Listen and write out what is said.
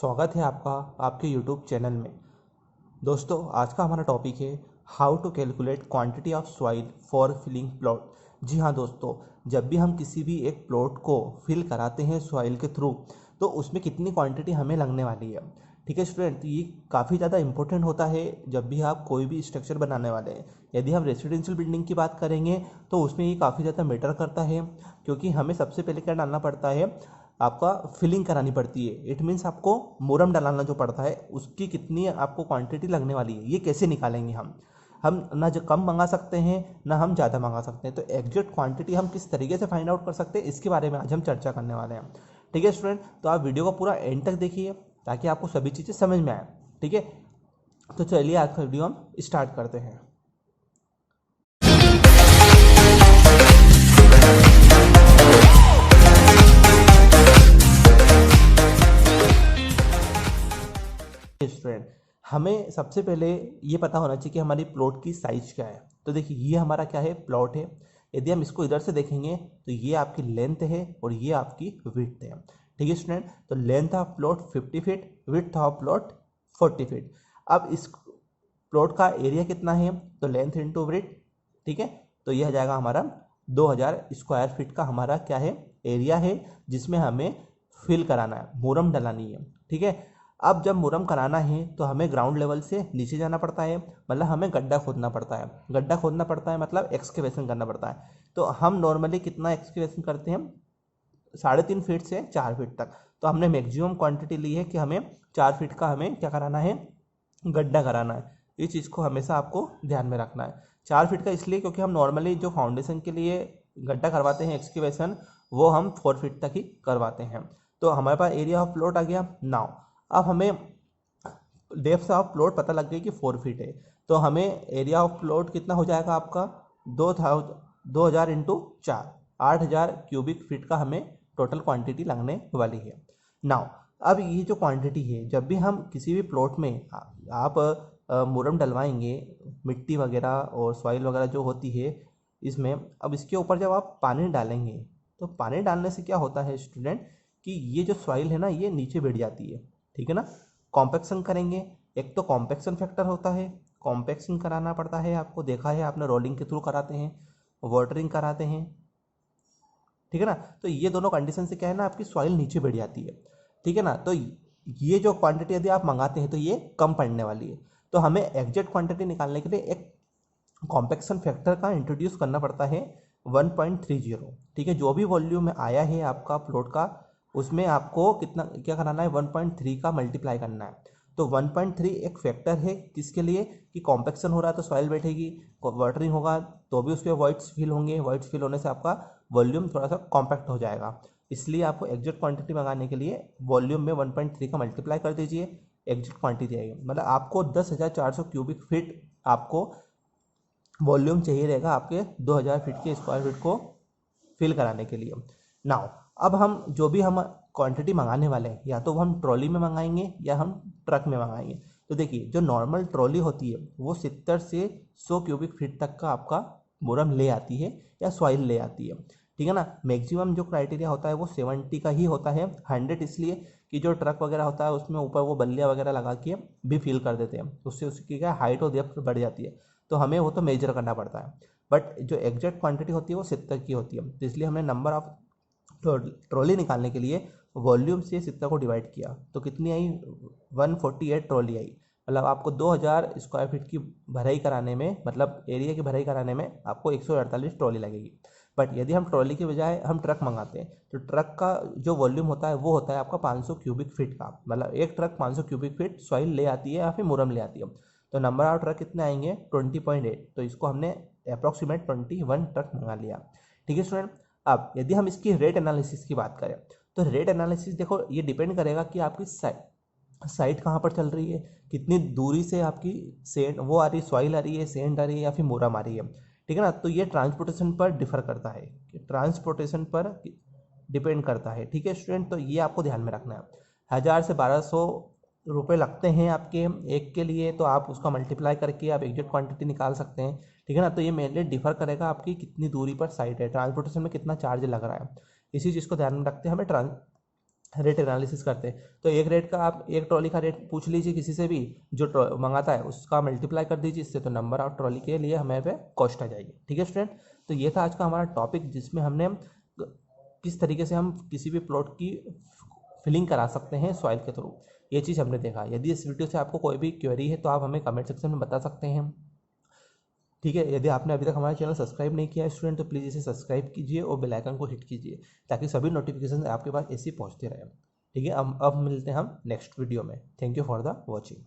स्वागत है आपका आपके YouTube चैनल में। दोस्तों, आज का हमारा टॉपिक है how to calculate quantity of soil for filling plot. जी हाँ दोस्तों, जब भी हम किसी भी एक प्लॉट को फिल कराते हैं सॉइल के थ्रू, तो उसमें कितनी क्वांटिटी हमें लगने वाली है। ठीक है स्टूडेंट, ये काफ़ी ज़्यादा इंपॉर्टेंट होता है जब भी आप कोई भी स्ट्रक्चर बनाने वाले हैं। यदि हम रेसिडेंशियल बिल्डिंग की बात करेंगे तो उसमें ये काफ़ी ज़्यादा मैटर करता है, क्योंकि हमें सबसे पहले क्या डालना पड़ता है, आपका फिलिंग करानी पड़ती है। इट मीन्स आपको मोरम डलाना जो पड़ता है, उसकी कितनी आपको क्वांटिटी लगने वाली है, ये कैसे निकालेंगे हम ना जो कम मंगा सकते हैं ना हम ज़्यादा मंगा सकते हैं। तो एग्जैक्ट क्वांटिटी हम किस तरीके से फाइंड आउट कर सकते हैं, इसके बारे में आज हम चर्चा करने वाले हैं। ठीक है स्टूडेंट, तो आप वीडियो को पूरा एंड तक देखिए ताकि आपको सभी चीज़ें समझ में आए। ठीक है, तो चलिए आज का वीडियो हम स्टार्ट करते हैं। स्टूडेंट, हमें सबसे पहले ये पता होना चाहिए कि हमारी प्लॉट की साइज क्या है। तो देखिए, ये हमारा क्या है, प्लॉट है। यदि हम इसको इधर से देखेंगे तो ये आपकी लेंथ है और ये आपकी विड्थ है। ठीक है स्टूडेंट, तो length of plot 50 feet, width of plot 40 feet. अब इस प्लॉट का एरिया कितना है, तो लेंथ इंटू विड्थ। ठीक है, तो यह जाएगा हमारा 2000 स्क्वायर फीट का हमारा क्या है, एरिया है, जिसमें हमें फिल कराना है, मुरम डलानी है। ठीक है, अब जब मुरम कराना है तो हमें ग्राउंड लेवल से नीचे जाना पड़ता है, मतलब हमें गड्ढा खोदना पड़ता है। गड्ढा खोदना पड़ता है मतलब एक्सकेवेशन करना पड़ता है। तो हम नॉर्मली कितना एक्सकेवेशन करते हैं, 3.5 फीट से 4 फीट तक। तो हमने मैक्सिमम क्वांटिटी ली है कि हमें 4 फीट का हमें क्या कराना है, गड्ढा कराना है। इस चीज़ को हमेशा आपको ध्यान में रखना है। 4 फीट का इसलिए क्योंकि हम नॉर्मली जो फाउंडेशन के लिए गड्ढा करवाते हैं एक्सकेवेशन, वो हम 4 फीट तक ही करवाते हैं। तो हमारे पास एरिया ऑफ प्लॉट आ गया। नाउ अब हमें डेप्थ ऑफ प्लॉट पता लग गई कि 4 फीट है, तो हमें एरिया ऑफ प्लॉट कितना हो जाएगा आपका, 2000 इंटू 4, 8000 क्यूबिक फीट का हमें टोटल क्वांटिटी लगने वाली है। नाउ अब ये जो क्वांटिटी है, जब भी हम किसी भी प्लॉट में आप मुरम डलवाएंगे, मिट्टी वगैरह और सॉइल वगैरह जो होती है इसमें, अब इसके ऊपर जब आप पानी डालेंगे तो पानी डालने से क्या होता है स्टूडेंट, कि ये जो सॉइल है ना, ये नीचे बैठ जाती है। ठीक है ना, कॉम्पैक्शन करेंगे। एक तो कॉम्पैक्शन फैक्टर होता है, कॉम्पैक्शन कराना पड़ता है आपको, देखा है आपने, रोलिंग के थ्रू कराते हैं, वाटरिंग कराते हैं। ठीक है ना, तो ये दोनों कंडीशन से क्या है ना, आपकी सॉइल नीचे बैठ जाती है। ठीक है ना, तो ये जो क्वांटिटी यदि आप मंगाते हैं तो ये कम पड़ने वाली है। तो हमें एग्जैक्ट क्वांटिटी निकालने के लिए एक कॉम्पैक्शन फैक्टर का इंट्रोड्यूस करना पड़ता है, 1.30। ठीक है, जो भी वॉल्यूम आया है आपका प्लॉट का, उसमें आपको कितना क्या कराना है, 1.3 का मल्टीप्लाई करना है। तो 1.3 एक फैक्टर है किसके लिए, कि कॉम्पैक्शन हो रहा है तो सॉइल बैठेगी, वाटरिंग होगा तो भी उसके वॉइड्स फिल होंगे, वॉइड्स फिल होने से आपका वॉल्यूम थोड़ा सा कॉम्पैक्ट हो जाएगा। इसलिए आपको एग्जैक्ट क्वांटिटी मंगाने के लिए वॉल्यूम में 1.3 का मल्टीप्लाई कर दीजिए, एग्जैक्ट क्वांटिटी आएगी। मतलब आपको 10,400 क्यूबिक फीट आपको वॉल्यूम चाहिए रहेगा आपके 2000 फीट के स्क्वायर फीट को फिल कराने के लिए। नाउ अब हम जो भी हम क्वांटिटी मंगाने वाले हैं, या तो वो हम ट्रॉली में मंगाएंगे या हम ट्रक में मंगाएंगे। तो देखिए, जो नॉर्मल ट्रॉली होती है वो 70 से 100 क्यूबिक फीट तक का आपका बोरम ले आती है या सॉइल ले आती है। ठीक है ना, मैक्सिमम जो क्राइटेरिया होता है वो 70 का ही होता है। 100 इसलिए कि जो ट्रक वगैरह होता है उसमें ऊपर वो बल्लियाँ वगैरह लगा के भी फिल कर देते हैं, उससे उसकी क्या हाइट और डेप्थ बढ़ जाती है। तो हमें वो तो मेजर करना पड़ता है, बट जो एग्जैक्ट क्वांटिटी होती है वो 70 की होती है। तो इसलिए हमने नंबर ऑफ ट्रॉली निकालने के लिए वॉल्यूम से 70 को डिवाइड किया, तो कितनी आई, 148 ट्रॉली आई। मतलब आपको 2000 स्क्वायर फीट की भराई कराने में, मतलब एरिया की भराई कराने में आपको 148 ट्रॉली लगेगी। बट यदि हम ट्रॉली के बजाय हम ट्रक मंगाते हैं, तो ट्रक का जो वॉल्यूम होता है वो होता है आपका 500 क्यूबिक फीट का। मतलब एक ट्रक 500 क्यूबिक फीट सॉइल ले आती है या फिर मुरम ले आती है। तो नंबर ऑफ ट्रक कितने आएंगे, 20.8। तो इसको हमने अप्रॉक्सीमेट 21 ट्रक मंगा लिया। ठीक है स्टूडेंट, अब यदि हम इसकी रेट एनालिसिस की बात करें, तो रेट एनालिसिस देखो, ये डिपेंड करेगा कि आपकी साइट कहाँ पर चल रही है, कितनी दूरी से आपकी सेंड वो आ रही है, सॉइल आ रही है, सेंड आ रही है या फिर मोरम आ रही है। ठीक है ना, तो ये ट्रांसपोर्टेशन पर डिफर करता है, ट्रांसपोर्टेशन पर डिपेंड करता है। ठीक है स्टूडेंट, तो ये आपको ध्यान में रखना है। 1000 से 1200 रुपये लगते हैं आपके एक के लिए, तो आप उसका मल्टीप्लाई करके आप एग्जैक्ट क्वांटिटी निकाल सकते हैं। ठीक है ना, तो ये मेनली डिफर करेगा आपकी कितनी दूरी पर साइट है, ट्रांसपोर्टेशन में कितना चार्ज लग रहा है। इसी चीज़ को ध्यान में रखते हैं हमें रेट एनालिसिस करते हैं। तो एक रेट का आप एक ट्रॉली का रेट पूछ लीजिए किसी से भी जो मंगाता है, उसका मल्टीप्लाई कर दीजिए इससे, तो नंबर ऑफ ट्रॉली के लिए हमें पे कॉस्ट आ जाएगी। ठीक है स्टूडेंट, तो ये था आज का हमारा टॉपिक जिसमें हमने किस तरीके से हम किसी भी प्लॉट की फिलिंग करा सकते हैं सॉइल के थ्रू, ये चीज़ हमने देखा। यदि इस वीडियो से आपको कोई भी क्वेरी है तो आप हमें कमेंट सेक्शन में बता सकते हैं। ठीक है, यदि आपने अभी तक हमारा चैनल सब्सक्राइब नहीं किया है स्टूडेंट, तो प्लीज़ इसे सब्सक्राइब कीजिए और बेल आइकन को हिट कीजिए ताकि सभी नोटिफिकेशन आपके पास ऐसे ही पहुंचते रहे। ठीक है, अब मिलते हैं हम नेक्स्ट वीडियो में। Thank you for the watching.